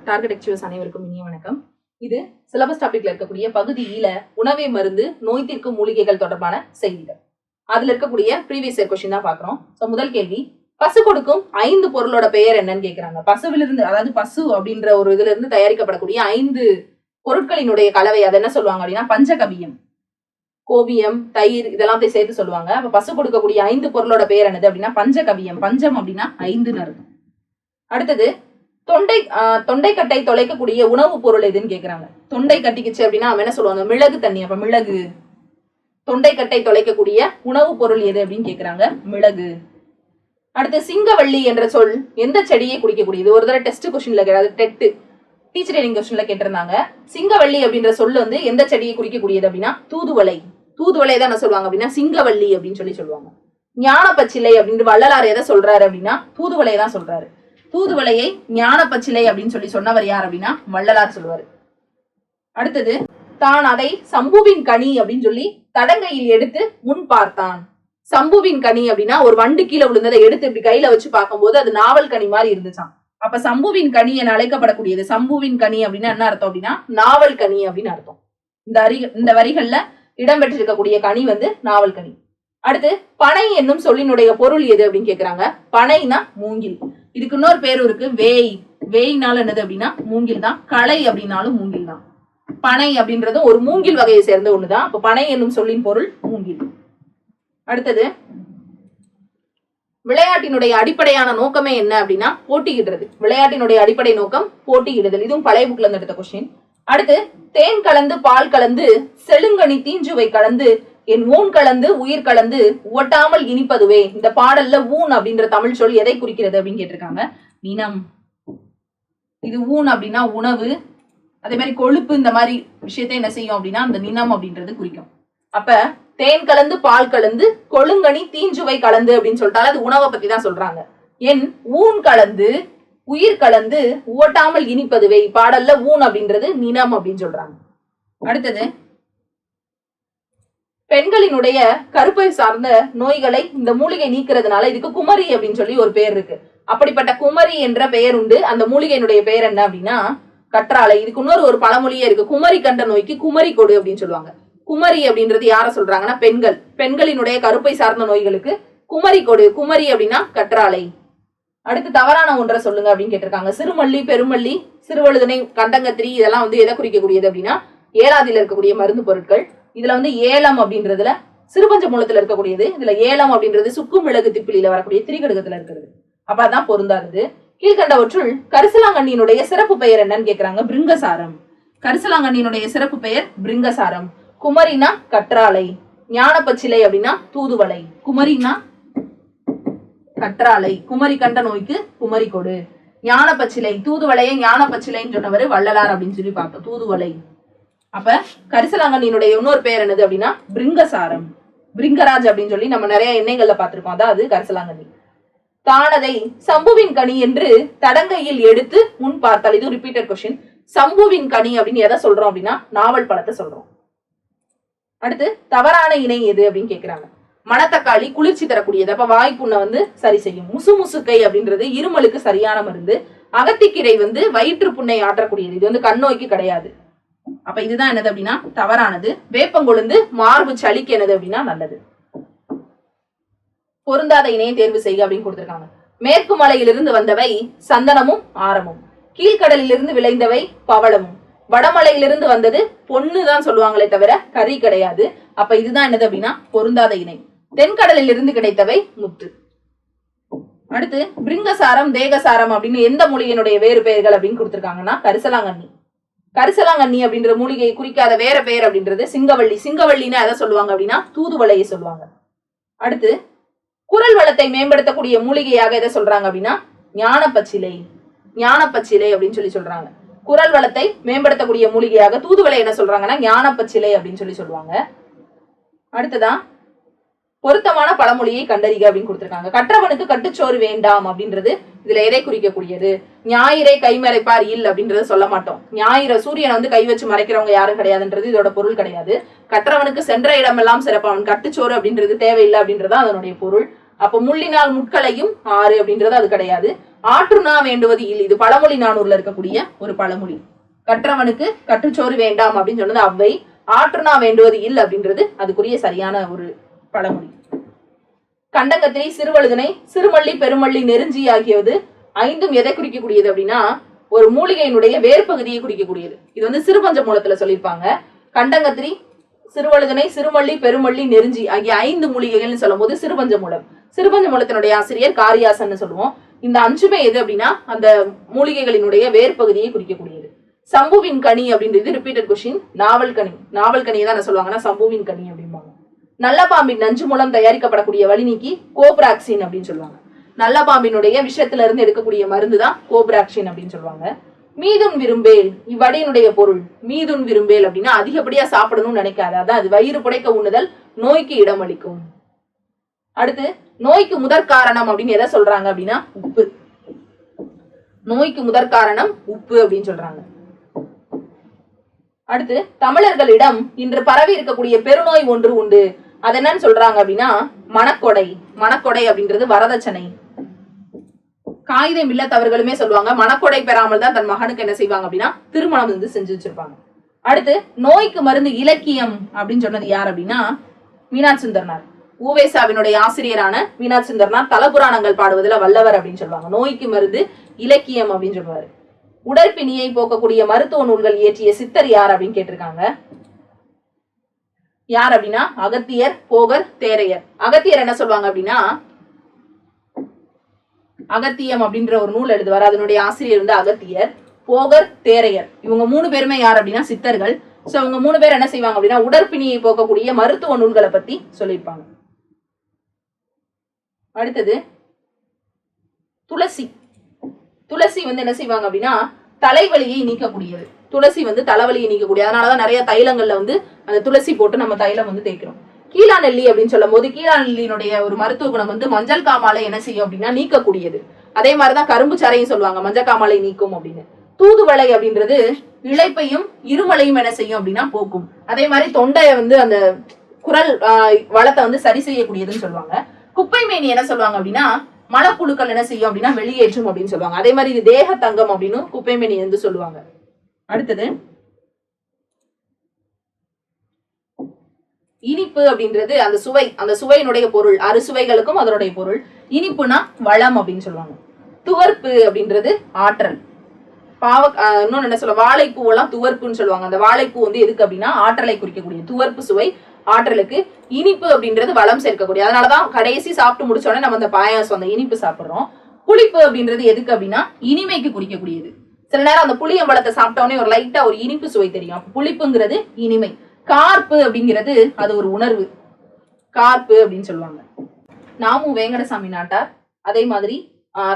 Target achievers அனைவருக்கும் இனிய வணக்கம். இது சிலபஸ் டாபிக்ல இருக்கக்கூடிய பகுதியில உணவே மருந்து நோய் தீர்க்கும் மூலிகைகள் தொடர்பான செய்திகள். அதுல இருக்கக்கூடிய ப்ரீவியஸ் இயர் கொஸ்டின் தான் பாக்குறோம். சோ முதல் கேள்வி, பசு கொடுக்கும் 5 பொருளோட பெயர் என்னன்னு கேக்குறாங்க. பசுவிலிருந்து, அதாவது பசு அப்படின்ற ஒரு இதுல இருந்து தயாரிக்கப்படக்கூடிய 5 பொருட்களினுடைய கலவை, அதை என்ன சொல்லுவாங்க அப்படின்னா பஞ்சகவியம், கோபியம், தயிர் இதெல்லாம் சேர்த்து சொல்லுவாங்க. அப்ப பசு கொடுக்கக்கூடிய 5 பொருளோட பெயர் என்னது அப்படின்னா பஞ்சகவியம். பஞ்சம் அப்படின்னா 5ன்னு அர்த்தம். அடுத்தது, தொண்டை கட்டை தொலைக்கக்கூடிய உணவு பொருள் எதுன்னு கேக்குறாங்க. தொண்டை கட்டிக்குச்சு அப்படின்னா அவன் என்ன சொல்லுவாங்க, மிளகு தண்ணி. அப்ப மிளகு. தொண்டை கட்டை தொலைக்கக்கூடிய உணவு பொருள் எது அப்படின்னு கேக்குறாங்க, மிளகு. அடுத்து, சிங்கவள்ளி என்ற சொல் எந்த செடியை குறிக்கக்கூடியது? ஒரு தடவை டெஸ்ட் கொஸ்டின்ல கேட்டாது, டீச்சர் ட்ரைனிங் கொஸ்டின்ல கேட்டிருந்தாங்க. சிங்கவள்ளி அப்படின்ற சொல் வந்து எந்த செடியை குறிக்கக்கூடியது அப்படின்னா தூதுவளை. தூதுவளை தான் என்ன சொல்லுவாங்க அப்படின்னா சிங்கவள்ளி அப்படின்னு சொல்லுவாங்க. ஞான பச்சிலை அப்படின்னு வள்ளலார் எதை சொல்றாரு அப்படின்னா தூதுவளை தான் சொல்றாரு. தூதுவளையை ஞான பச்சிலை அப்படின்னு சொன்னவர் யார் அப்படின்னா வள்ளலார் சொல்லுவாரு. அடுத்தது, தான் அதை சம்புவின் கனி அப்படின்னு சொல்லி தடங்கையில் எடுத்து முன் பார்த்தான். சம்புவின் கனி அப்படின்னா ஒரு வண்டு கீழே விழுந்ததை எடுத்து இப்படி கையில வச்சு பார்க்கும்போது அது நாவல் கனி மாதிரி இருந்துச்சான். அப்ப சம்புவின் கனி என அழைக்கப்படக்கூடியது. சம்புவின் கனி அப்படின்னா என்ன அர்த்தம் அப்படின்னா நாவல் கனி அப்படின்னு அர்த்தம். இந்த வரிகள்ல இடம்பெற்றிருக்கக்கூடிய கனி வந்து நாவல் கனி. அடுத்து, பனை என்னும் சொல்லினுடைய பொருள் எது அப்படின்னு கேக்குறாங்க. பனைனா மூங்கில். இதுக்கு இன்னொரு பேரு இருக்கு, வேய். வேய்னால என்னது அப்படின்னா மூங்கில் தான். களை அப்படின்னாலும் மூங்கில் தான். பனை அப்படின்றது ஒரு மூங்கில் வகையை சேர்ந்த ஒண்ணுதான். அப்ப பனை என்னும் சொல்லின் பொருள் மூங்கில். அடுத்தது, விளையாட்டினுடைய அடிப்படையான நோக்கமே என்ன அப்படின்னா போட்டியிடுறது. விளையாட்டினுடைய அடிப்படை நோக்கம் போட்டியிடுதல். இதுவும் பழைய புக்ல இருந்து எடுத்த கொஸ்டின். அடுத்து, தேன் கலந்து பால் கலந்து செழுங்கனி தீஞ்சுவை கலந்து என் ஊன் கலந்து உயிர் கலந்து ஒட்டாமல் இனிப்பதுவே. இந்த பாடல்ல ஊன் அப்படின்ற தமிழ் சொல் எதை குறிக்கிறது அப்படின்னு கேட்டிருக்காங்க, நினம். இது ஊன் அப்படின்னா உணவு, அதே மாதிரி கொழுப்பு, இந்த மாதிரி விஷயத்தை என்ன செய்யும் அப்படின்னா அந்த நினம் அப்படின்றது குறிக்கும். அப்ப தேன் கலந்து பால் கலந்து கொழுங்கனி தீஞ்சுவை கலந்து அப்படின்னு சொல்லிட்டாலும் அது உணவை பத்தி தான் சொல்றாங்க. என் ஊன் கலந்து உயிர் கலந்து ஒட்டாமல் இனிப்பதுவே. பாடல்ல ஊன் அப்படின்றது நினம் அப்படின்னு சொல்றாங்க. அடுத்தது, பெண்களினுடைய கருப்பை சார்ந்த நோய்களை இந்த மூலிகை நீக்கிறதுனால இதுக்கு குமரி அப்படின்னு சொல்லி ஒரு பெயர் இருக்கு. அப்படிப்பட்ட குமரி என்ற பெயர் உண்டு. அந்த மூலிகையினுடைய பெயர் என்ன அப்படின்னா கற்றாழை. இதுக்கு இன்னொரு ஒரு பழமொழியே இருக்கு, குமரி கண்ட நோய்க்கு குமரி கொடு அப்படின்னு சொல்லுவாங்க. குமரி அப்படின்றது யார சொல்றாங்கன்னா பெண்கள். பெண்களினுடைய கருப்பை சார்ந்த நோய்களுக்கு குமரி கொடு. குமரி அப்படின்னா கற்றாழை. அடுத்து, தவறான ஒன்றை சொல்லுங்க அப்படின்னு கேட்டிருக்காங்க. சிறுமல்லி, பெருமல்லி, சிறுவழுதனை, கண்டங்கத்திரி இதெல்லாம் வந்து எதை குறிக்கக்கூடியது அப்படின்னா ஏலாதியில இருக்கக்கூடிய மருந்து பொருட்கள். இதுல வந்து ஏலம் அப்படின்றதுல சிறுபஞ்ச மூலத்துல இருக்கக்கூடியது. இதுல ஏலம் அப்படின்றது சுக்கு மிளகு திப்பிலியில வரக்கூடிய திரிகடுகத்துல இருக்கிறது. அப்ப அதான் பொருந்தாதது. கீழ்கண்டவற்றுள் கரிசலாங்கண்ணியினுடைய சிறப்பு பெயர் என்னன்னு கேக்குறாங்க, பிருங்கசாரம். கரிசலாங்கண்ணியினுடைய சிறப்பு பெயர் பிருங்கசாரம். குமரினா கற்றாழை, ஞான பச்சிலை அப்படின்னா தூதுவளை. குமரினா கற்றாழை, குமரி கண்ட நோய்க்கு குமரி கொடு. ஞான பச்சிலை, தூதுவளையை ஞான பச்சிலைன்னு சொன்னவர் வள்ளலார் அப்படின்னு சொல்லி பார்த்தோம். தூதுவளை. அப்ப கரிசலாங்கண்ணியினுடைய இன்னொரு பேர் என்னது அப்படின்னா பிருங்கசாரம். பிருங்கராஜ் அப்படின்னு சொல்லி நம்ம நிறைய எண்ணெய்கள்ல பார்த்திருக்கோம். அதாவது கரிசலாங்கண்ணி. தானதை சம்புவின் கனி என்று தடங்கையில் எடுத்து முன் பார்த்தால். இது ரிப்பீட்டட் கொஸ்டின். சம்புவின் கனி அப்படின்னு எதை சொல்றோம் அப்படின்னா நாவல் பழத்தை சொல்றோம். அடுத்து, தவறான இணை எது அப்படின்னு கேக்குறாங்க. மணத்தக்காளி குளிர்ச்சி தரக்கூடியது. அப்ப வாய்ப்புண்ணை வந்து சரி செய்யும். முசுமுசுக்கை அப்படின்றது இருமலுக்கு சரியான மருந்து. அகத்திக்கீரை வந்து வயிற்று புண்ணை ஆற்றக்கூடியது. இது வந்து கண் நோய்க்கு கிடையாது. அப்ப இதுதான் என்னது அப்படின்னா தவறானது. வேப்பங்கொழுந்து மார்பு சளிக்கு என்னது அப்படின்னா நல்லது. பொருந்தாத இணையை தேர்வு செய்க அப்படின்னு கொடுத்திருக்காங்க. மேற்கு மலையிலிருந்து வந்தவை சந்தனமும் ஆரமும், கீழ்கடலிலிருந்து விளைந்தவை பவளமும், வடமலையிலிருந்து வந்தது பொண்ணு தான் சொல்லுவாங்களே தவிர கறி கிடையாது. அப்ப இதுதான் என்னது அப்படின்னா பொருந்தாத இணை. தென்கடலில் இருந்து கிடைத்தவை முத்து. அடுத்து, பிருங்கசாரம் தேகசாரம் அப்படின்னு எந்த மூலிகையினுடைய வேறு பெயர்கள் அப்படின்னு கொடுத்திருக்காங்கன்னா கரிசலாங்கண்ணி. கரிசலாங்கண்ணி அப்படின்ற மூலிகையை குறிக்காத வேற பெயர் அப்படின்றது சிங்கவள்ளி. சிங்கவள்ளின்னு எதை சொல்லுவாங்க அப்படின்னா தூதுவளையை சொல்லுவாங்க. அடுத்து, குரல் வளத்தை மேம்படுத்தக்கூடிய மூலிகையாக எதை சொல்றாங்க அப்படின்னா ஞான பச்சிலை. ஞான பச்சிலை அப்படின்னு சொல்றாங்க. குரல் வளத்தை மேம்படுத்தக்கூடிய மூலிகையாக தூதுவளை என்ன சொல்றாங்கன்னா ஞான பச்சிலை அப்படின்னு சொல்லுவாங்க. அடுத்ததான், பொருத்தமான பழமொழியை கண்டறிக அப்படின்னு கொடுத்திருக்காங்க. கற்றவனுக்கு கட்டுச்சோறு வேண்டாம் அப்படின்றது இதுல எதை குறிக்கக்கூடியது? ஞாயிறை கை மறைப்பார் இல் அப்படின்றத சொல்ல மாட்டோம். ஞாயிறு சூரியனை வந்து கை வச்சு மறைக்கிறவங்க யாரும் கிடையாதுன்றது இதோட பொருள் கிடையாது. கற்றவனுக்கு சென்ற இடமெல்லாம் சிறப்பு, அவன் கட்டுச்சோறு அப்படின்றது தேவையில்லை அப்படின்றத அதனுடைய பொருள். அப்ப முள்ளினால் முட்களையும் ஆறு அப்படின்றது அது கிடையாது. ஆற்றுனா வேண்டுவது இல். இது பழமொழி நானூறுல இருக்கக்கூடிய ஒரு பழமொழி. கற்றவனுக்கு கற்றுச்சோறு வேண்டாம் அப்படின்னு சொன்னது அவ்வை. ஆற்றுனா வேண்டுவது இல் அப்படின்றது அதுக்குரிய சரியான ஒரு பழமொழி. கண்டங்கத்திரி, சிறுவழுதனை, சிறுமல்லி, பெருமல்லி, நெருஞ்சி ஆகியது ஐந்தும் எதை குறிக்கக்கூடியது அப்படின்னா ஒரு மூலிகையினுடைய வேர்பகுதியை குறிக்கக்கூடியது. இது வந்து சிறுபஞ்ச மூலத்துல சொல்லியிருப்பாங்க. கண்டங்கத்திரி, சிறுவழுதனை, சிறுமல்லி, பெருமல்லி, நெருஞ்சி ஆகிய 5 மூலிகைகள்னு சொல்லும் போது சிறுபஞ்ச மூலம். சிறுபஞ்ச மூலத்தினுடைய ஆசிரியர் காரியாசன் சொல்லுவோம். இந்த 5மே எது அப்படின்னா அந்த மூலிகைகளினுடைய வேர்பகுதியை குறிக்கக்கூடியது. சம்புவின் கனி அப்படின்றது ரிப்பீட்டட் கொஸ்டின். நாவல் கனி, நாவல் கனியை தான் என்ன சொல்லுவாங்கன்னா சம்புவின் கனி அப்படிம்பாங்க. நல்ல பாம்பின் நஞ்சு மூலம் தயாரிக்கப்படக்கூடிய வலி நீக்கி கோப்ராக்சின் அப்படின்னு சொல்லுவாங்க. நல்ல பாம்பினுடைய விஷயத்துல இருந்து எடுக்கக்கூடிய மருந்து தான் கோப்ராக்சின் அப்படின்னு சொல்லுவாங்க. மீதுன் விரும்பேல், இவ்வடியினுடைய பொருள். மீதுன் விரும்பேல் அப்படின்னா அதிகப்படியா சாப்பிடணும்னு நினைக்காது. அதான் அது வயிறு புடைக்க உண்ணுதல் நோய்க்கு இடமளிக்கும். அடுத்து நோய்க்கு முதற் காரணம் அப்படின்னு எதை சொல்றாங்க அப்படின்னா உப்பு. நோய்க்கு முதற் காரணம் உப்பு அப்படின்னு சொல்றாங்க. அடுத்து தமிழர்களிடம் இன்று பரவி இருக்கக்கூடிய பெருநோய் ஒன்று உண்டு. அது என்னன்னு சொல்றாங்க அப்படின்னா மனக்கொடை. மனக்கொடை அப்படின்றது வரதட்சணை. காகிதம் இல்லத்தவர்களுமே சொல்லுவாங்க மனக்கொடை பெறாமல் தான் தன் மகனுக்கு என்ன செய்வாங்க அப்படின்னா திருமணம் வந்து செஞ்சு வச்சிருப்பாங்க. அடுத்து நோய்க்கு மருந்து இலக்கியம் அப்படின்னு சொன்னது யார் அப்படின்னா மீனாட்சி சுந்தரனார். ஊவேசாவினுடைய ஆசிரியரான மீனாட்சி சுந்தரனார் தலபுராணங்கள் பாடுவதில் வல்லவர் அப்படின்னு சொல்லுவாங்க. நோய்க்கு மருந்து இலக்கியம் அப்படின்னு சொல்லுவாரு. உடற்பிணியை போக்கக்கூடிய மருத்துவ நூல்கள் இயற்றிய சித்தர் யார் அப்படின்னு கேட்டிருக்காங்க. யார் அப்படின்னா அகத்தியர், போகர், தேரையர். அகத்தியர் என்ன சொல்லுவாங்க அப்படின்னா அகத்தியம் அப்படின்ற ஒரு நூல் எழுதுவார். அதனுடைய ஆசிரியர் வந்து அகத்தியர். போகர், தேரையர் இவங்க 3 பேருமே யார் அப்படின்னா சித்தர்கள். சோ இவங்க 3 பேர் என்ன செய்வாங்க அப்படின்னா உடற்பிணியை போக்கக்கூடிய மருத்துவ நூல்களை பத்தி சொல்லியிருப்பாங்க. அடுத்தது துளசி. துளசி வந்து என்ன செய்வாங்க அப்படின்னா தலைவலியை நீக்கக்கூடியது. துளசி வந்து தலைவலியை நீக்கக்கூடிய, அதனாலதான் நிறைய தைலங்கள்ல வந்து அந்த துளசி போட்டு நம்ம தைலம் வந்து தேய்க்கிறோம். கீழா நெல்லி அப்படின்னு சொல்லும் போது கீழா நெல்லியினுடைய ஒரு மருத்துவ குணம் வந்து மஞ்சள் காமாலை என்ன செய்யும் அப்படின்னா நீக்கக்கூடியது. அதே மாதிரிதான் கரும்பு சாறையும் சொல்லுவாங்க மஞ்சள் காமாலை நீக்கும் அப்படின்னு. தூதுவளை அப்படின்றது இழைப்பையும் இருமலையும் என்ன செய்யும் அப்படின்னா போக்கும். அதே மாதிரி தொண்டையை வந்து அந்த குரல் வளத்தை வந்து சரி செய்யக்கூடியதுன்னு சொல்லுவாங்க. குப்பை மேனி என்ன சொல்லுவாங்க அப்படின்னா மலப்புழுக்கள் என்ன செய்யும் அப்படின்னா வெளியேற்றும் அப்படின்னு சொல்லுவாங்க. அதே மாதிரி இது தேக தங்கம் அப்படின்னு குப்பை மேனி வந்து சொல்லுவாங்க. அடுத்தது இனிப்பு அப்படின்றது அந்த சுவை, அந்த சுவையினுடைய பொருள். அறுசுவைகளுக்கும் அதனுடைய பொருள். இனிப்புனா வளம் அப்படின்னு சொல்லுவாங்க. துவர்ப்பு அப்படின்றது ஆற்றல். இன்னொன்னு என்ன சொல்ல வாழைப்பூ எல்லாம் துவர்ப்புன்னு சொல்லுவாங்க. அந்த வாழைப்பூ வந்து எதுக்கு அப்படின்னா ஆற்றலை குறிக்கக்கூடிய. துவர்ப்பு சுவை ஆற்றலுக்கு. இனிப்பு அப்படின்றது வளம் சேர்க்கக்கூடிய. அதனாலதான் கடைசி சாப்பிட்டு முடிச்ச உடனே நம்ம அந்த பாயாசம் அந்த இனிப்பு சாப்பிடுறோம். புளிப்பு அப்படின்றது எதுக்கு அப்படின்னா இனிமைக்கு குறிக்கக்கூடியது. சில நேரம் அந்த புளியம்பழத்தை சாப்பிட்ட உடனே ஒரு லைட்டா ஒரு இனிப்பு சுவை தெரியும். புளிப்புங்கிறது இனிமை. கார்ப்பு அப்படிங்கிறது அது ஒரு உணர்வு. கார்ப்பு அப்படின்னு சொல்லுவாங்க. நாமு வேங்கடசாமி நாட்டார், அதே மாதிரி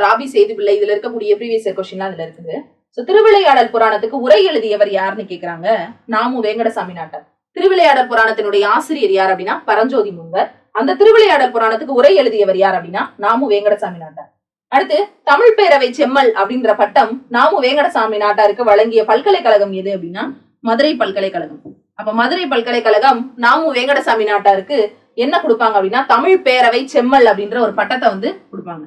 ராபி சேது பிள்ளை, இதுல இருக்கக்கூடிய ப்ரீவியஸ் இயர் கொஸ்டின் அதுல இருக்குது. சோ திருவிளையாடல் புராணத்துக்கு உரை எழுதியவர் யாருன்னு கேக்குறாங்க. நாமு வேங்கடசாமி நாட்டார். திருவிளையாடல் புராணத்தினுடைய ஆசிரியர் யார் அப்படின்னா பரஞ்சோதி முனிவர். அந்த திருவிளையாடல் புராணத்துக்கு உரை எழுதியவர் யார் அப்படின்னா நாமு வேங்கடசாமி நாட்டார். அடுத்து தமிழ் பேரவை செம்மல் அப்படின்ற பட்டம் நாமு வேங்கடசாமி நாட்டாருக்கு வழங்கிய பல்கலைக்கழகம் எது அப்படின்னா மதுரை பல்கலைக்கழகம். அப்ப மதுரை பல்கலைக்கழகம் நாமு வேங்கடசாமி நாட்டாருக்கு என்ன கொடுப்பாங்க அப்படின்னா தமிழ் பேரவை செம்மல் அப்படின்ற ஒரு பட்டத்தை வந்து கொடுப்பாங்க.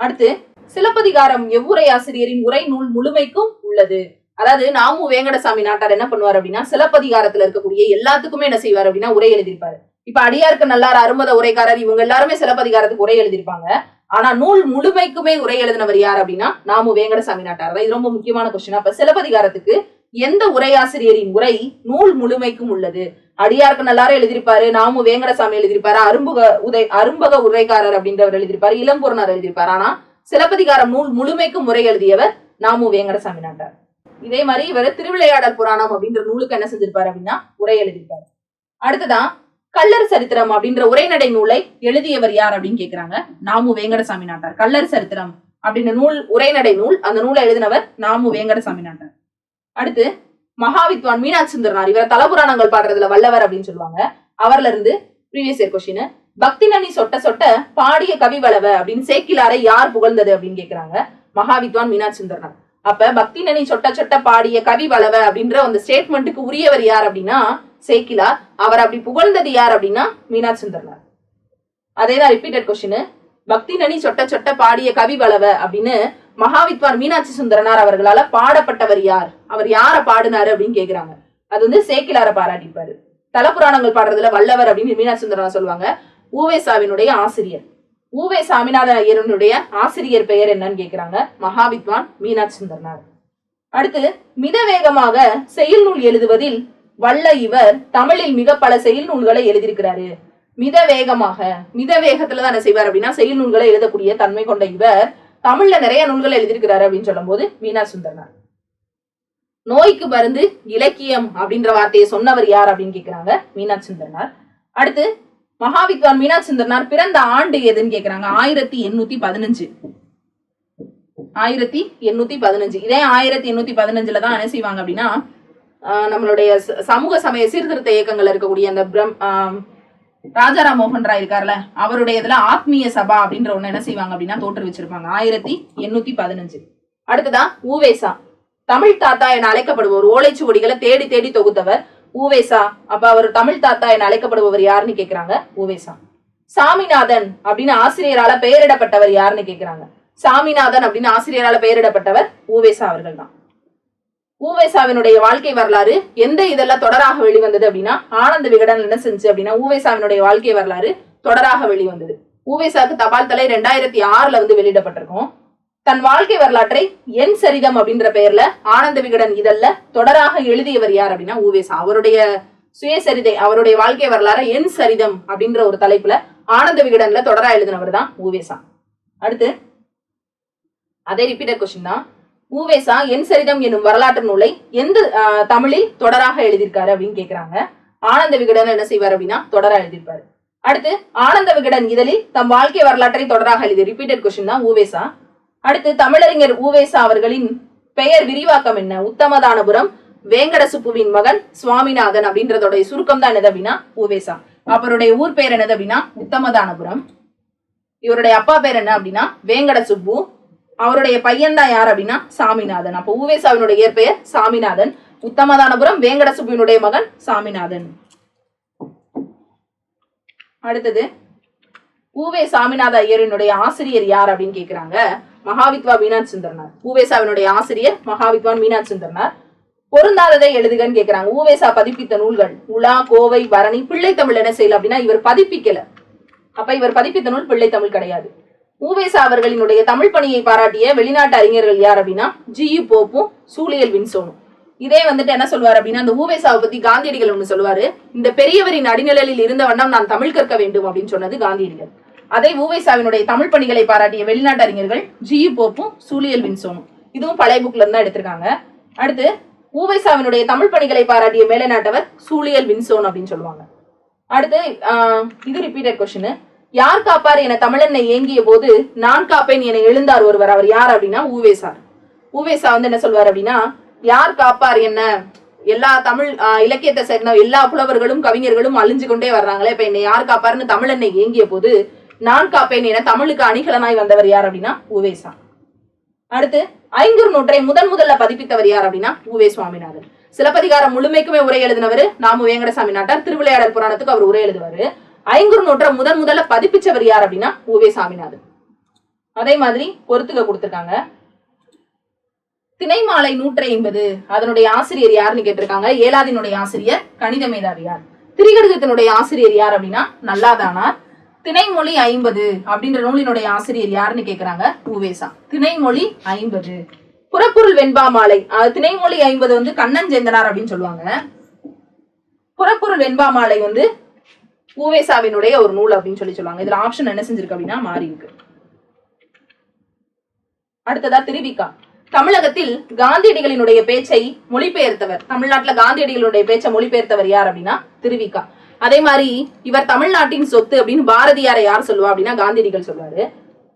அடுத்து சிலப்பதிகாரம் எவ்வுரை ஆசிரியரின் உரை நூல் முழுமைக்கும் உள்ளது. அதாவது நாமு வேங்கடசாமி நாட்டார் என்ன பண்ணுவார் அப்படின்னா சிலப்பதிகாரத்துல இருக்கக்கூடிய எல்லாத்துக்குமே என்ன செய்வார் அப்படின்னா உரை எழுதியிருப்பாரு. இப்ப அடியாருக்கு நல்லார், அருமத உரைக்காரர் இவங்க எல்லாருமே சிலப்பதிகாரத்துக்கு உரை எழுதியிருப்பாங்க. ஆனா நூல் முழுமைக்குமே உரை எழுதினவர் யார் அப்படின்னா நாமு வேங்கடசாமி நாட்டார். இது ரொம்ப முக்கியமான கொஸ்டின். அப்ப சிலப்பதிகாரத்துக்கு எந்த உரையாசிரியரின் உரை நூல் முழுமைக்கும் உள்ளது? அடியாருக்கு நல்லாரும் எழுதியிருப்பாரு, நாமு வேங்கடசாமி எழுதியிருப்பாரு, அரும்பக உரைக்காரர் அப்படின்றவர் எழுதியிருப்பாரு, இளம்பூர்ணர் எழுதியிருப்பாரு. ஆனா சிலப்பதிகாரம் நூல் முழுமைக்கும் உரை எழுதியவர் நாமு வேங்கடசாமி நாட்டார். இதே மாதிரி இவர் திருவிளையாடல் புராணம் அப்படின்ற நூலுக்கு என்ன செஞ்சிருப்பாரு அப்படின்னா உரை எழுதியிருப்பாரு. அடுத்ததான் கள்ளர் சரித்திரம் அப்படின்ற உரைநடை நூலை எழுதியவர் யார் அப்படின்னு கேக்குறாங்க. நாமு வேங்கடசாமி நாட்டார். கள்ளர் சரித்திரம் அப்படின்ற நூல் உரைநடை நூல், அந்த நூலை எழுதினவர் நாமு வேங்கடசாமி நாட்டார். அடுத்து மகாவித்வான் மீனாட்சி சுந்தரனார். இவரை தலபுராணங்கள் பாடுறதுல வல்லவர் அப்படின்னு சொல்லுவாங்க. அவர்ல இருந்து ப்ரீவியஸ் இயர் கொஸ்டின். பக்தி நனி சொட்ட சொட்ட பாடிய கவி வளவ அப்படின்னு சேக்கிலாரை யார் புகழ்ந்தது அப்படின்னு கேக்குறாங்க. மகாவித்வான் மீனாட்சி சுந்தரனார். அப்ப பக்தி நனி சொட்ட சொட்ட பாடிய கவி வளவ அப்படின்ற அந்த ஸ்டேட்மெண்ட்டுக்கு உரியவர் யார் அப்படின்னா சேக்கிலார். அவர் அப்படி புகழ்ந்தது யார் அப்படின்னா மீனாட்சி சுந்தரனார். அதேதான் ரிப்பீட்டட் கொஸ்டின். பக்தி நனி சொட்ட சொட்ட பாடிய கவி வளவ அப்படின்னு மகாவித்வான் மீனாட்சி சுந்தரனார் அவர்களால பாடப்பட்டவர் யார்? அவர் யார பாடினாரு அப்படின்னு கேக்குறாங்க. அது வந்து சேக்கிலார பாராட்டிப்பாரு. தலப்புராணங்கள் பாடுறதுல வல்லவர் அப்படின்னு மீனாட்சி சுந்தரனார் சொல்லுவாங்க. ஊவேசாவினுடைய ஆசிரியர். ஊவே சாமிநாத ஐயருடைய ஆசிரியர் பெயர் என்னன்னு கேக்குறாங்க. மகாவித்வான் மீனாட்சி சுந்தரனார். அடுத்து, மித வேகமாக செயல் நூல் எழுதுவதில் வல்ல இவர் தமிழில் மிக பல செயல் நூல்களை எழுதியிருக்கிறாரு. மித வேகமாக, மித வேகத்துலதான் என்ன செய்வார் அப்படின்னா செயல் நூல்களை எழுதக்கூடிய தன்மை கொண்ட இவர் தமிழ்ல நிறைய நூல்களை எழுதியிருக்கிறாரு அப்படின்னு சொல்லும் போது மீனாட்சி சுந்தரனார். நோய்க்கு மருந்து இலக்கியம் அப்படின்ற வார்த்தையை சொன்னவர் யார் அப்படின்னு கேக்குறாங்க. மீனாட்சி சுந்தரனார். அடுத்து, மகாவித்வான் மீனாட்சி சுந்தரனார் பிறந்த ஆண்டு எதுன்னு கேக்குறாங்க. 1815. 1815. இதே 1815 தான் என்ன செய்வாங்க அப்படின்னா நம்மளுடைய சமூக சமய சீர்திருத்த இயக்கங்கள் இருக்கக்கூடிய அந்த ராஜாராம் மோகன் ராய் இருக்காருல்ல, அவருடைய இதுல ஆத்மீய சபா அப்படின்ற ஒண்ணு என்ன செய்வாங்க அப்படின்னா தோற்றுவிச்சிருப்பாங்க 1815. அடுத்ததான் ஊவேசா, தமிழ் தாத்தா என அழைக்கப்படுபவர். ஓலைச்சுவடிகளை தேடி தேடி தொகுத்தவர் ஊவேசா. அப்ப அவர் தமிழ் தாத்தா என அழைக்கப்படுபவர் யாருன்னு கேக்குறாங்க. ஊவேசா. சாமிநாதன் அப்படின்னு ஆசிரியரால பெயரிடப்பட்டவர் யாருன்னு கேக்குறாங்க. சாமிநாதன் அப்படின்னு ஆசிரியரால பெயரிடப்பட்டவர் ஊவேசா அவர்கள் தான். ஊவேசாவினுடைய வாழ்க்கை வரலாறு எந்த இதெல்லாம் தொடராக வெளிவந்தது அப்படின்னா ஆனந்த விகடன் என்ன செஞ்சு அப்படின்னா ஊவேசாவினுடைய வாழ்க்கை வரலாறு தொடராக வெளிவந்தது. ஊவேசாக்கு தபால் தலை 2006 வந்து வெளியிடப்பட்டிருக்கும். தன் வாழ்க்கை வரலாற்றை என் சரிதம் அப்படின்ற பெயர்ல ஆனந்த விகடன் இதழ்ல தொடராக எழுதியவர் யார் அப்படின்னா ஊவேசா. அவருடைய சுயசரிதை, அவருடைய வாழ்க்கை வரலாறு என் சரிதம் அப்படின்ற ஒரு தலைப்புல ஆனந்த விகடன்ல தொடரா எழுதினவர் தான் ஊவேசா. அடுத்து, அதே ரிப்பீட்டட் கொஸ்டின் தான். ஊவேசா என் சரிதம் என்னும் வரலாற்று நூலை எந்த தமிழில் தொடராக எழுதியிருக்காரு அப்படின்னு கேக்குறாங்க. ஆனந்த விகடன் என்ன செய்வார் அப்படின்னா தொடரா எழுதியிருப்பாரு. அடுத்து, ஆனந்த விகடன் இதழில் தம் வாழ்க்கை வரலாற்றை தொடராக எழுதி ரிப்பீட்டட் கொஸ்டின் தான் ஊவேசா. அடுத்து, தமிழறிஞர் ஊவேசா அவர்களின் பெயர் விரிவாக்கம் என்ன? உத்தமதானபுரம் வேங்கட சுப்புவின் மகன் சுவாமிநாதன் அப்படின்றதோடைய சுருக்கம் தான் என்னது அப்படின்னா ஊவேசா. அவருடைய ஊர் பெயர் என்னது அப்படின்னா உத்தமதானபுரம். இவருடைய அப்பா பேர் என்ன அப்படின்னா வேங்கட சுப்பு. அவருடைய பையன் தான் யார் அப்படின்னா சாமிநாதன். அப்ப ஊவேசாவினுடைய இயற்பெயர் சாமிநாதன். உத்தமதானபுரம் வேங்கட சுப்புவினுடைய மகன் சாமிநாதன். அடுத்தது, ஊவே சாமிநாத ஐயரினுடைய ஆசிரியர் யார் அப்படின்னு கேக்குறாங்க. மகாவித்வா மீனாட்சி சுந்தரனார். ஊவேசாவினுடைய ஆசிரியர் மகாவித்வான் மீனாட்சி சுந்தரனார். பொருந்தாததை எழுதுகன்னு கேக்குறாங்க. ஊவேசா பதிப்பித்த நூல்கள் உலா, கோவை, பரணி, பிள்ளை தமிழ் என்ன செய்யல அப்படின்னா இவர் பதிப்பிக்கல. அப்ப இவர் பதிப்பித்த நூல் பிள்ளை தமிழ் கிடையாது. ஊவேசா அவர்களினுடைய தமிழ் பணியை பாராட்டிய வெளிநாட்டு அறிஞர்கள் யார் அப்படின்னா ஜி.யு. போப்பும் சூழியல் வின்சோனும். இதே வந்துட்டு என்ன சொல்வார் அப்படின்னா அந்த ஊவேசாவை பத்தி காந்தியடிகள் ஒண்ணு சொல்லுவாரு. இந்த பெரியவரின் அடிநிழலில் இருந்த வண்ணம் நான் தமிழ் கற்க வேண்டும் அப்படின்னு சொன்னது காந்தியடிகள். அதே ஊவேசாவினுடைய தமிழ் பணிகளை பாராட்டிய வெளிநாட்டு அறிஞர்கள் ஜி.யு. போப்பும் சூழியல் வின்சோனும். இதுவும் பழைய புக்ல இருந்தா எடுத்திருக்காங்க. அடுத்து, ஊவேசாவினுடைய தமிழ் பணிகளை பாராட்டிய மேலை நாட்டவர் சூழியல் வின்சோன் அப்படின்னு சொல்லுவாங்க. அடுத்து, இது ரிப்பீட்டட் கொஸ்டின். யார் காப்பார் என தமிழனை ஏங்கிய போது நான் காப்பேன் என எழுந்தார் ஒருவர். அவர் யார் அப்படின்னா ஊவேசா. ஊவேசா வந்து என்ன சொல்வார் அப்படின்னா யார் காப்பார் என்ன, எல்லா தமிழ் இலக்கியத்தை சேர்ந்த எல்லா புலவர்களும் கவிஞர்களும் அழிஞ்சு கொண்டே வர்றாங்களே, இப்ப என்னை யார் காப்பாருன்னு தமிழனை ஏங்கிய போது நான் காப்பேன் என தமிழுக்கு அணிகலனாய் வந்தவர் யார் அப்படின்னா ஊவேசா. அடுத்து, ஐங்குறு நூற்றை முதல்ல பதிப்பித்தவர் யார் அப்படின்னா ஊவே சுவாமிநாதன். சிலப்பதிகாரம் முழுமைக்குமே உரை எழுதினவர் நாமு வேங்கடசாமி நாட்டார். திருவிளையாடல் புராணத்துக்கு அவர் உரை எழுதுவாரு. ஐங்குறு நூற்றை முதல்ல பதிப்பிச்சவர் யார் அப்படின்னா ஊவே சாமிநாதன். அதே மாதிரி பொறுத்துக்க கொடுத்திருக்காங்க. திணைமாலை 150 அதனுடைய ஆசிரியர் யாருன்னு கேட்டிருக்காங்க. ஏலாதினுடைய ஆசிரியர் கணித மேதாவியார். திரிகடுகத்தினுடைய ஆசிரியர் யார் அப்படின்னா நல்லாதானார். திணைமொழி 50 அப்படின்ற நூலினுடைய ஆசிரியர் யாருன்னு கேக்குறாங்க ஊவேசா. திணைமொழி 50. புறப்பொருள் வெண்பா மாலை, திணைமொழி 50 வந்து கண்ணன் சேந்தனார் அப்படின்னு சொல்லுவாங்க. புறப்பொருள் வெண்பா மாலை வந்து ஊவேசாவினுடைய ஒரு நூல் அப்படின்னு சொல்லுவாங்க. இதுல ஆப்ஷன் என்ன செஞ்சிருக்கு அப்படின்னா மாறி இருக்கு. அடுத்ததா திருவிக்கா. தமிழகத்தில் காந்தியடிகளினுடைய பேச்சை மொழிபெயர்த்தவர், தமிழ்நாட்டுல காந்தியடிகளுடைய பேச்சை மொழிபெயர்த்தவர் யார் அப்படின்னா திருவிக்கா. அதே மாதிரி இவர் தமிழ்நாட்டின் சொத்து அப்படின்னு பாரதியாரை யார் சொல்லுவா அப்படின்னா காந்தியடிகள் சொல்லுவாரு.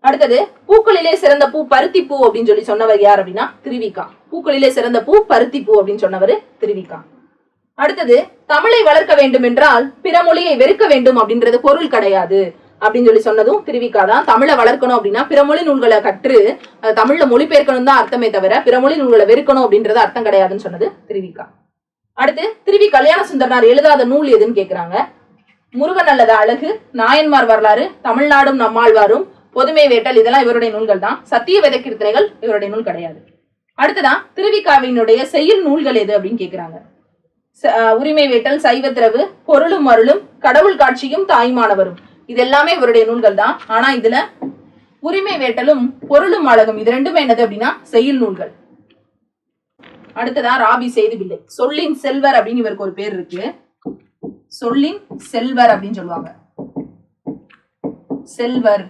அடுத்தது, பூக்களிலே சிறந்த பூ பருத்தி பூ அப்படின்னு சொன்னவர் யார் அப்படின்னா திருவிக்கா. பூக்களிலே சிறந்த பூ பருத்தி பூ அப்படின்னு சொன்னவர் திருவிக்கா. அடுத்தது, தமிழை வளர்க்க வேண்டும் என்றால் பிற மொழியை வெறுக்க வேண்டும் அப்படின்றது பொருள் கிடையாது அப்படின்னு சொன்னதும் திருவிக்கா தான். தமிழை வளர்க்கணும் அப்படின்னா பிற மொழி நூல்களை கற்று தமிழ்ல மொழிபெயர்க்கணும் தான் அர்த்தமே தவிர பிற மொழி நூல்களை வெறுக்கணும் அப்படின்றது அர்த்தம் கிடையாதுன்னு சொன்னது திருவிக்கா. அடுத்து, திருவி கல்யாண சுந்தரனார் எழுதாத நூல் எதுன்னு கேக்குறாங்க. முருகன் அல்லது அழகு, நாயன்மார் வரலாறு, தமிழ்நாடும் நம்மாழ்வாரும், பொதுமை வேட்டல் இதெல்லாம் இவருடைய நூல்கள் தான். சத்திய வேத கீர்த்தனைகள் இவருடைய நூல் கிடையாது. அடுத்ததான் திருவிக்காவினுடைய செய்யுள் நூல்கள் எது அப்படின்னு கேக்குறாங்க. உரிமை வேட்டல், சைவத்திரவு, பொருளும் அருளும், கடவுள் காட்சியும், தாய்மானவரும் இது எல்லாமே இவருடைய நூல்கள் தான். ஆனா இதுல உரிமை வேட்டலும் பொருளும் அழகும் இது ரெண்டுமே என்னது அப்படின்னா செய்யுள் நூல்கள். அடுத்ததா ராபி சேதுபிள்ளை, சொல்லின் செல்வர் அப்படின்னு இவருக்கு ஒரு பேர் இருக்கு. சொல்லின் செல்வர் அப்படின்னு சொல்லுவாங்க. செல்வர்.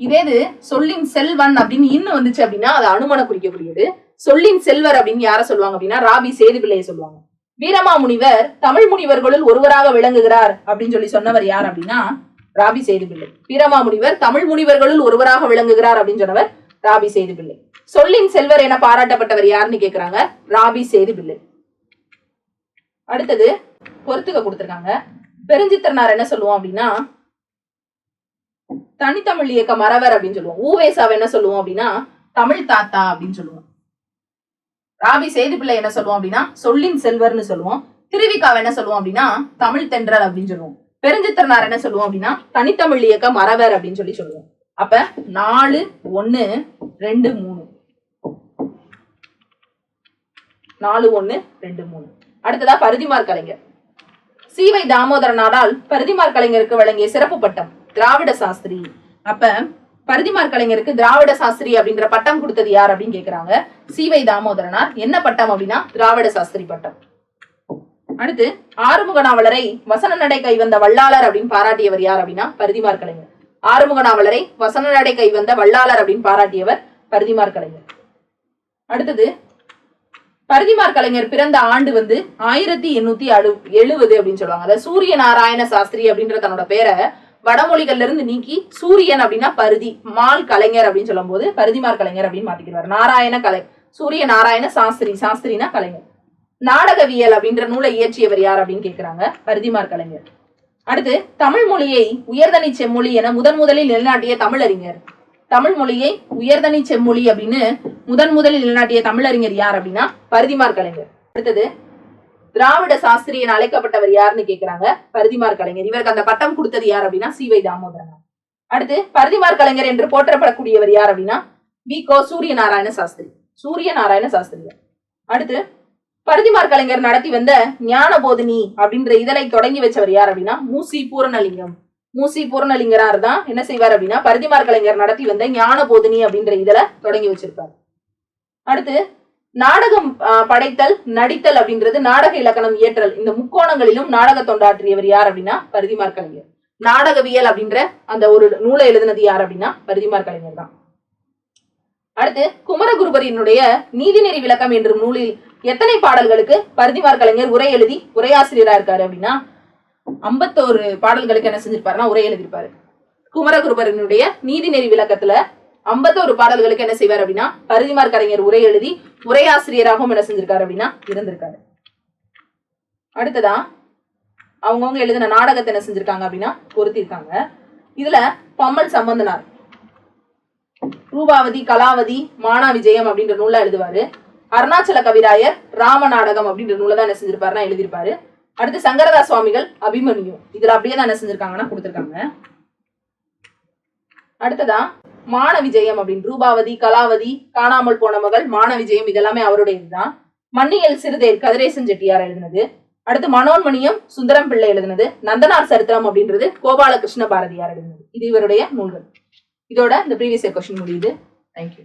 இதே இது சொல்லின் செல்வன் அப்படின்னு இன்னும் வந்துச்சு அப்படின்னா அது அனுமனை குறிக்கக்கூடியது. சொல்லின் செல்வர் அப்படின்னு யார சொல்லுவாங்க அப்படின்னா ராபி சேதுபிள்ளையை சொல்லுவாங்க. வீரமாமுனிவர் தமிழ் முனிவர்களுள் ஒருவராக விளங்குகிறார் அப்படின்னு சொல்லி சொன்னவர் யார் அப்படின்னா ராபி சேதுபிள்ளை. வீரமாமுனிவர் தமிழ் முனிவர்களுள் ஒருவராக விளங்குகிறார் அப்படின்னு சொன்னவர் ராபி சேதுபிள்ளை. சொல்லின் செல்வர் என பாராட்டப்பட்டவர் யாருன்னு கேக்குறாங்க, ராபி சேதுபிள்ளை. அடுத்தது பொறுத்துக்க கொடுத்திருக்காங்க. பெருஞ்சித்திரனார் என்ன சொல்லுவோம் அப்படின்னா தனித்தமிழ் இயக்க மறவர் அப்படின்னு சொல்லுவோம். ஊவேசாவை என்ன சொல்லுவோம் அப்படின்னா தமிழ் தாத்தா அப்படின்னு சொல்லுவோம். ராபி சேதுபிள்ளை என்ன சொல்லுவோம் அப்படின்னா சொல்லின் செல்வர்னு சொல்லுவோம். திருவிக்காவை என்ன சொல்லுவோம் அப்படின்னா தமிழ் தென்றல் அப்படின்னு சொல்லுவோம். பெருஞ்சித்திரனார் என்ன சொல்லுவோம் அப்படின்னா தனித்தமிழ் இயக்க மறவர் அப்படின்னு சொல்லி சொல்லுவோம். அப்ப 4 1 2 3 4 1 2 3. அடுத்ததா பரிதிமார் கலைஞர். சீவை தாமோதரனாரால் பரிதிமார் கலைஞருக்கு வழங்கிய சிறப்பு பட்டம் திராவிட சாஸ்திரி. அப்ப பரிதிமார் கலைஞருக்கு திராவிட சாஸ்திரி அப்படின்ற பட்டம் கொடுத்தது யார் அப்படின்னு கேக்குறாங்க. சீவை தாமோதரனார். என்ன பட்டம் அப்படின்னா திராவிட சாஸ்திரி பட்டம். அடுத்து ஆறுமுக நாவலரை வசன நடை கைவந்த வல்லாளர் அப்படின்னு பாராட்டியவர் யார் அப்படின்னா பரிதிமார் கலைஞர். ஆறுமுக நாவலரை வசன நடை கைவந்த வல்லாளர் அப்படின்னு பாராட்டியவர் பரிதிமார் கலைஞர். அடுத்தது பரிதிமார் கலைஞர் பிறந்த ஆண்டு 1870 அப்படின்னு சொல்லுவாங்க. அதாவது சூரிய நாராயண சாஸ்திரி அப்படின்ற தன்னோட பேரை வடமொழிகள்ல இருந்து நீக்கி சூரியன் அப்படின்னா பருதி, மால் கலைஞர் அப்படின்னு சொல்லும் போது பரிதிமார் கலைஞர் அப்படின்னு மாத்திக்கிறார். நாராயண கலை, சூரிய நாராயண சாஸ்திரி, சாஸ்திரினா கலைஞர். நாடகவியல் அப்படின்ற நூலை இயற்றியவர் யார் அப்படின்னு கேக்குறாங்க, பரிதிமார் கலைஞர். அடுத்து தமிழ் மொழியை உயர்தனி செம்மொழி என முதலில் நிலைநாட்டிய தமிழறிஞர். தமிழ் மொழியை உயர்தனி செம்மொழி அப்படின்னு முதலில் நிலைநாட்டிய தமிழறிஞர் யார் அப்படின்னா பரிதிமார் கலைஞர். அடுத்தது திராவிட சாஸ்திரி என அழைக்கப்பட்டவர் யாருன்னு கேக்குறாங்க, பரிதிமார் கலைஞர். இவருக்கு அந்த பட்டம் கொடுத்தது யார் அப்படின்னா சீவை தாமோதரனார். அடுத்து பரிதிமார் கலைஞர் என்று போற்றப்படக்கூடியவர் யார் அப்படின்னா வி.கோ. சூரிய நாராயண சாஸ்திரி. சூரிய நாராயண சாஸ்திரி. அடுத்து பரிதிமார் கலைஞர் நடத்தி வந்த ஞான போதினி அப்படின்ற இதழை தொடங்கி வச்சவர் யார் அப்படின்னா மூசி பூரணலிங்கம். மூசி பூரணலிங்கரார் தான் என்ன செய்வார் அப்படின்னா பரிதிமார் கலைஞர் நடத்தி வந்த ஞான போதினி அப்படின்ற இதழை தொடங்கி வச்சிருப்பார். அடுத்து நாடகம் படைத்தல், நடித்தல் அப்படின்றது, நாடக இலக்கணம் இயற்றல், இந்த முக்கோணங்களிலும் நாடக தொண்டாற்றியவர் யார் அப்படின்னா பரிதிமார் கலைஞர். நாடகவியல் அப்படின்ற அந்த ஒரு நூலை எழுதினது யார் அப்படின்னா பரிதிமார் கலைஞர் தான். அடுத்து குமரகுருபரியினுடைய நீதிநெறி விளக்கம் என்ற நூலில் எத்தனை பாடல்களுக்கு பரிதிமார் கலைஞர் உரை எழுதி உரையாசிரியரா இருக்காரு அப்படின்னா 51 பாடல்களுக்கு என்ன செஞ்சிருப்பாருன்னா உரை எழுதியிருப்பாரு. குமரகுருபரினுடைய நீதிநெறி விளக்கத்துல 51 பாடல்களுக்கு என்ன செய்வார் அப்படின்னா பரிதிமார் கலைஞர் உரை எழுதி உரையாசிரியராகவும் என்ன செஞ்சிருக்காரு அப்படின்னா இருந்திருக்காரு. அடுத்ததா அவங்கவுங்க எழுதின நாடகத்தை என்ன செஞ்சிருக்காங்க அப்படின்னா பொருத்திருக்காங்க. இதுல பம்மல் சம்பந்தனார் ரூபாவதி, கலாவதி, மானா விஜயம் அப்படின்ற நூலை எழுதுவாரு. அருணாச்சல கவிராயர் ராம நாடகம் அப்படின்ற நூலை தான் என்ன செஞ்சிருப்பாருன்னா எழுதியிருப்பாரு. அடுத்து சங்கரதாஸ் சுவாமிகள் அபிமன்யு, இதுல அப்படியே தான் என்ன செஞ்சிருக்காங்கன்னா கொடுத்திருக்காங்க. அடுத்ததா மான விஜயம் அப்படின்னு ரூபாவதி, கலாவதி, காணாமல் போன மகள், மான விஜயம் இதெல்லாமே அவருடைய இதுதான். மன்னியல் சிறுதேர் கதிரேசன் செட்டியார் எழுதினது. அடுத்து மனோன்மணியம் சுந்தரம் பிள்ளை எழுதினது. நந்தனார் சரித்திரம் அப்படின்றது கோபாலகிருஷ்ண பாரதியார் எழுதினது. இது இவருடைய நூல்கள். இதோட இந்த ப்ரீவியஸ் இயர் கொஸ்டின் முடியுது. தேங்க்யூ.